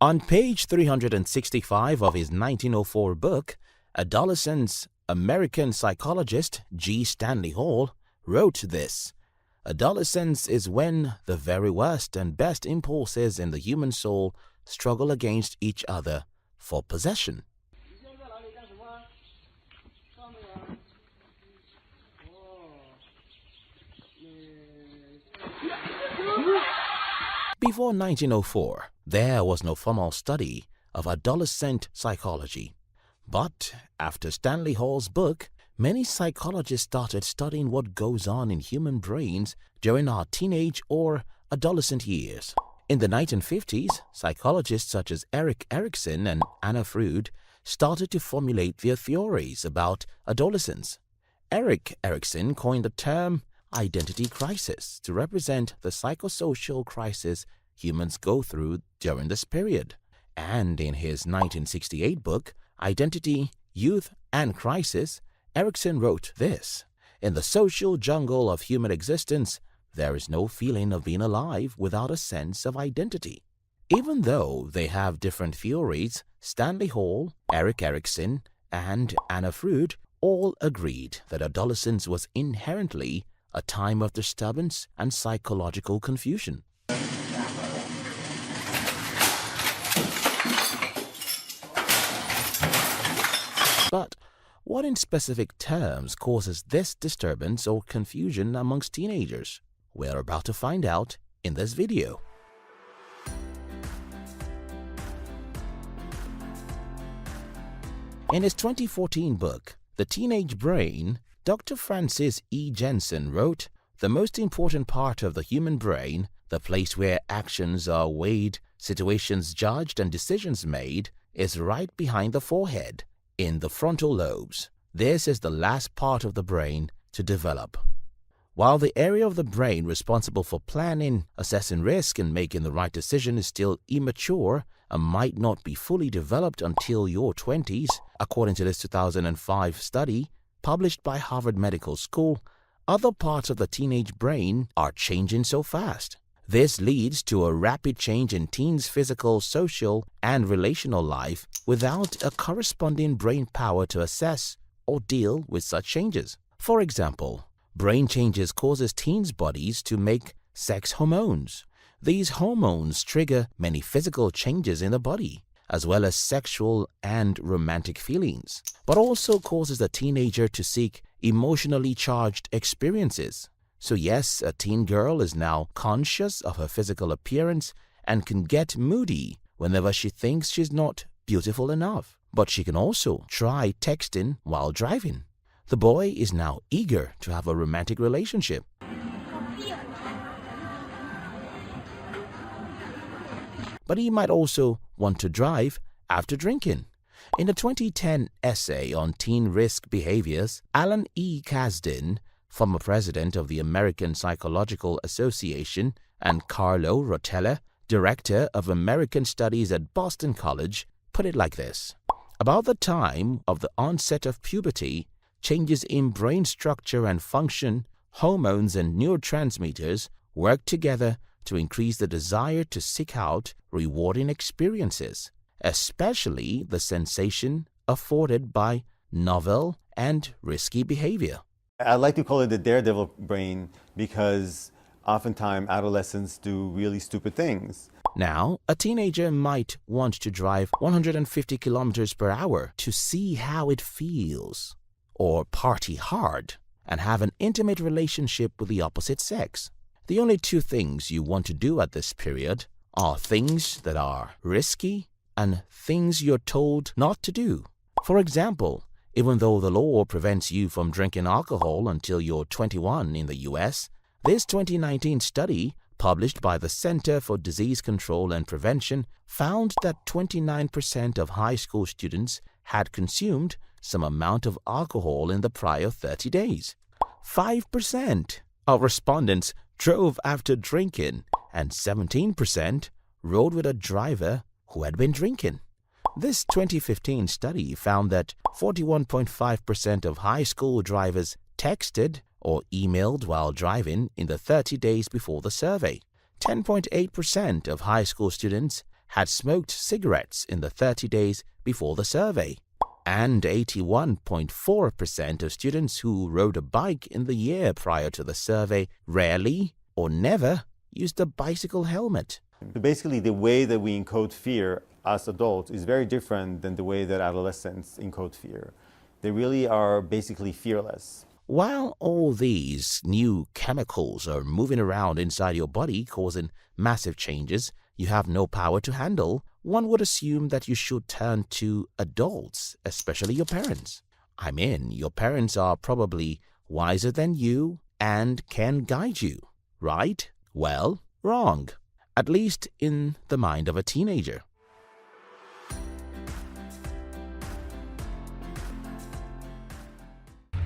On page 365 of his 1904 book, Adolescence, American psychologist G. Stanley Hall wrote this: "Adolescence is when the very worst and best impulses in the human soul struggle against each other for possession." Before 1904, there was no formal study of adolescent psychology. But after Stanley Hall's book, many psychologists started studying what goes on in human brains during our teenage or adolescent years. In the 1950s, psychologists such as Erik Erikson and Anna Freud started to formulate their theories about adolescence. Erik Erikson coined the term identity crisis to represent the psychosocial crisis humans go through during this period. And in his 1968 book, Identity, Youth, and Crisis, Erikson wrote this: "In the social jungle of human existence, there is no feeling of being alive without a sense of identity." Even though they have different theories, Stanley Hall, Erik Erikson, and Anna Freud all agreed that adolescence was inherently a time of disturbance and psychological confusion. But what in specific terms causes this disturbance or confusion amongst teenagers? We're about to find out in this video. In his 2014 book, The Teenage Brain, Dr. Francis E. Jensen wrote, "The most important part of the human brain, the place where actions are weighed, situations judged, and decisions made, is right behind the forehead, in the frontal lobes. This is the last part of the brain to develop." While the area of the brain responsible for planning, assessing risk, and making the right decision is still immature and might not be fully developed until your 20s, according to this 2005 study published by Harvard Medical School, other parts of the teenage brain are changing so fast. This leads to a rapid change in teens' physical, social, and relational life without a corresponding brain power to assess or deal with such changes. For example, brain changes causes teens' bodies to make sex hormones. These hormones trigger many physical changes in the body, as well as sexual and romantic feelings, but also causes a teenager to seek emotionally charged experiences. So yes, a teen girl is now conscious of her physical appearance and can get moody whenever she thinks she's not beautiful enough. But she can also try texting while driving. The boy is now eager to have a romantic relationship. But he might also want to drive after drinking. In a 2010 essay on teen risk behaviors, Alan E. Kasdan, former president of the American Psychological Association, and Carlo Rotella, director of American Studies at Boston College, put it like this: "About the time of the onset of puberty, changes in brain structure and function, hormones and neurotransmitters work together to increase the desire to seek out rewarding experiences, especially the sensation afforded by novel and risky behavior." I like to call it the daredevil brain because oftentimes adolescents do really stupid things. Now, a teenager might want to drive 150 kilometers per hour to see how it feels, or party hard and have an intimate relationship with the opposite sex. The only two things you want to do at this period are things that are risky and things you're told not to do. For example, even though the law prevents you from drinking alcohol until you're 21 in the US, this 2019 study, published by the Center for Disease Control and Prevention, found that 29% of high school students had consumed some amount of alcohol in the prior 30 days. 5% of respondents drove after drinking, and 17% rode with a driver who had been drinking. This 2015 study found that 41.5% of high school drivers texted or emailed while driving in the 30 days before the survey. 10.8% of high school students had smoked cigarettes in the 30 days before the survey, and 81.4% of students who rode a bike in the year prior to the survey rarely or never used a bicycle helmet. Basically, the way that we encode fear as adults is very different than the way that adolescents encode fear. They really are basically fearless. While all these new chemicals are moving around inside your body causing massive changes you have no power to handle, one would assume that you should turn to adults, especially your parents. I mean, your parents are probably wiser than you and can guide you, right? Well, wrong. At least in the mind of a teenager.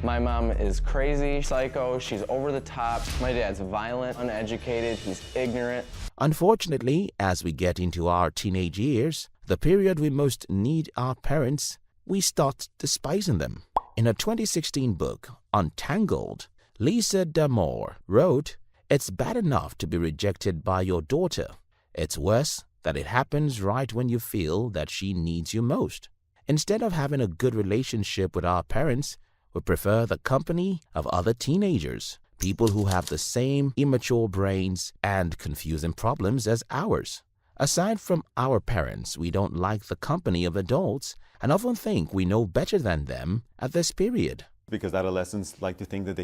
My mom is crazy, psycho, she's over the top. My dad's violent, uneducated, he's ignorant. Unfortunately, as we get into our teenage years, the period we most need our parents, we start despising them. In a 2016 book, Untangled, Lisa Damour wrote, "It's bad enough to be rejected by your daughter. It's worse that it happens right when you feel that she needs you most. Instead of having a good relationship with our parents, we prefer the company of other teenagers, people who have the same immature brains and confusing problems as ours. Aside from our parents, we don't like the company of adults and often think we know better than them at this period." Because adolescents like to think that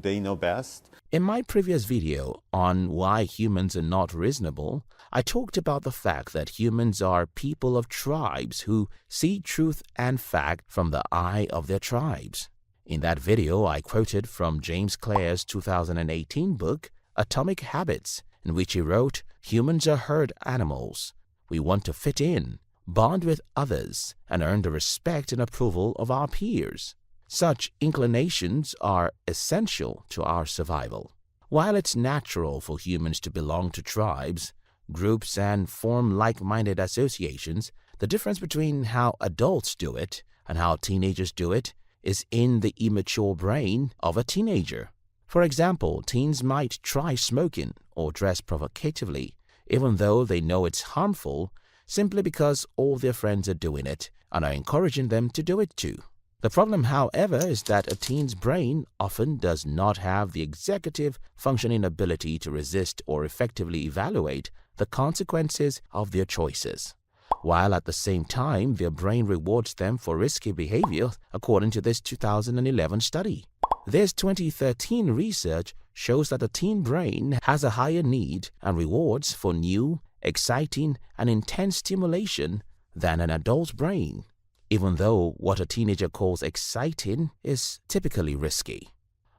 they know best. In my previous video on why humans are not reasonable, I talked about the fact that humans are people of tribes who see truth and fact from the eye of their tribes. In that video, I quoted from James Clear's 2018 book, Atomic Habits, in which he wrote, "Humans are herd animals. We want to fit in, bond with others, and earn the respect and approval of our peers. Such inclinations are essential to our survival. While it's natural for humans to belong to tribes, groups, and form like-minded associations, the difference between how adults do it and how teenagers do it is in the immature brain of a teenager. For example, teens might try smoking or dress provocatively, even though they know it's harmful, simply because all their friends are doing it and are encouraging them to do it too. The problem, however, is that a teen's brain often does not have the executive functioning ability to resist or effectively evaluate the consequences of their choices, while at the same time their brain rewards them for risky behavior, according to this 2011 study. This 2013 research shows that the teen brain has a higher need and rewards for new, exciting, and intense stimulation than an adult brain, even though what a teenager calls exciting is typically risky.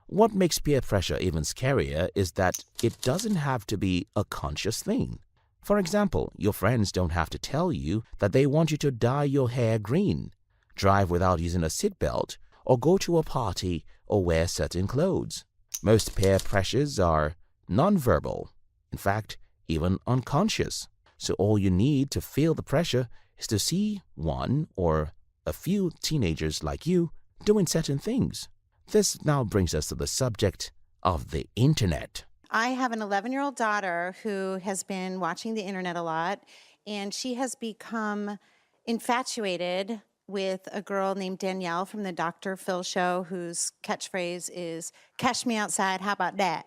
What makes peer pressure even scarier is that it doesn't have to be a conscious thing. For example, your friends don't have to tell you that they want you to dye your hair green, drive without using a seatbelt, or go to a party or wear certain clothes. Most peer pressures are nonverbal, in fact, even unconscious. So all you need to feel the pressure is to see one or a few teenagers like you doing certain things. This now brings us to the subject of the internet. I have an 11-year-old daughter who has been watching the internet a lot, and she has become infatuated with a girl named Danielle from the Dr. Phil show, whose catchphrase is, "Catch me outside, how about that?"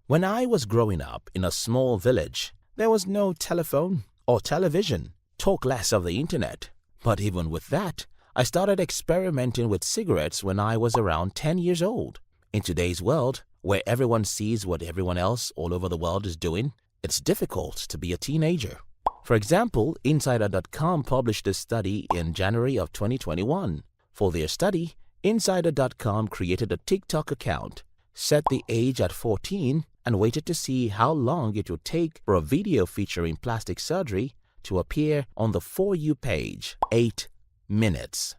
When I was growing up in a small village, there was no telephone or television, talk less of the internet. But even with that, I started experimenting with cigarettes when I was around 10 years old. In today's world, where everyone sees what everyone else all over the world is doing, it's difficult to be a teenager. For example, Insider.com published a study in January of 2021. For their study, Insider.com created a TikTok account, set the age at 14, and waited to see how long it would take for a video featuring plastic surgery to appear on the For You page. 8 minutes.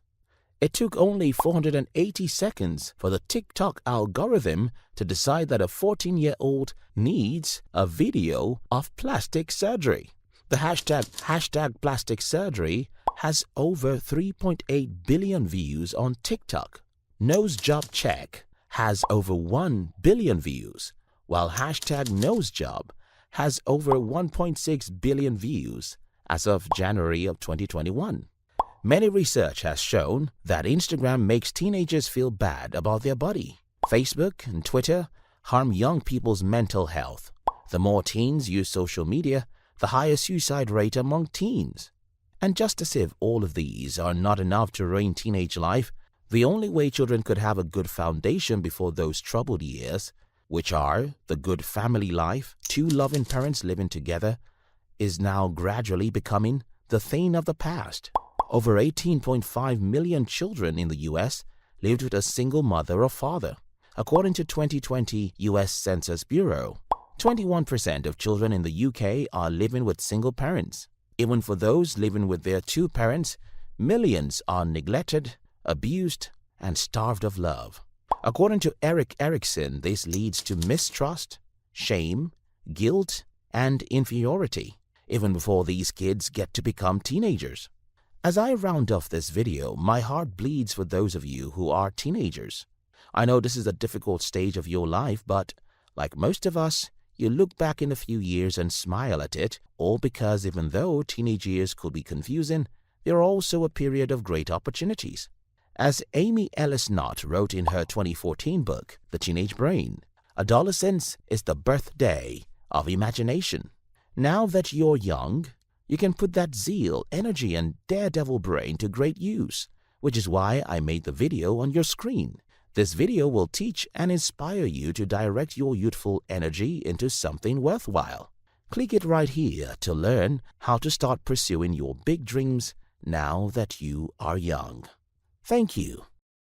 It took only 480 seconds for the TikTok algorithm to decide that a 14-year-old needs a video of plastic surgery. The hashtag plastic surgery has over 3.8 billion views on TikTok. Nose job check has over 1 billion views, while hashtag nose job has over 1.6 billion views, as of January of 2021. Many research has shown that Instagram makes teenagers feel bad about their body. Facebook and Twitter harm young people's mental health. The more teens use social media, the higher suicide rate among teens. And just as if all of these are not enough to ruin teenage life, the only way children could have a good foundation before those troubled years, which are the good family life, two loving parents living together, is now gradually becoming the thing of the past. Over 18.5 million children in the U.S. lived with a single mother or father. According to 2020 U.S. Census Bureau, 21% of children in the UK are living with single parents. Even for those living with their two parents, millions are neglected, abused, and starved of love. According to Eric Erickson, this leads to mistrust, shame, guilt, and inferiority, even before these kids get to become teenagers. As I round off this video, my heart bleeds for those of you who are teenagers. I know this is a difficult stage of your life, but like most of us, you look back in a few years and smile at it, all because even though teenage years could be confusing, they are also a period of great opportunities. As Amy Ellis Knott wrote in her 2014 book, The Teenage Brain, adolescence is the birthday of imagination. Now that you're young, you can put that zeal, energy, and daredevil brain to great use, which is why I made the video on your screen. This video will teach and inspire you to direct your youthful energy into something worthwhile. Click it right here to learn how to start pursuing your big dreams now that you are young. Thank you.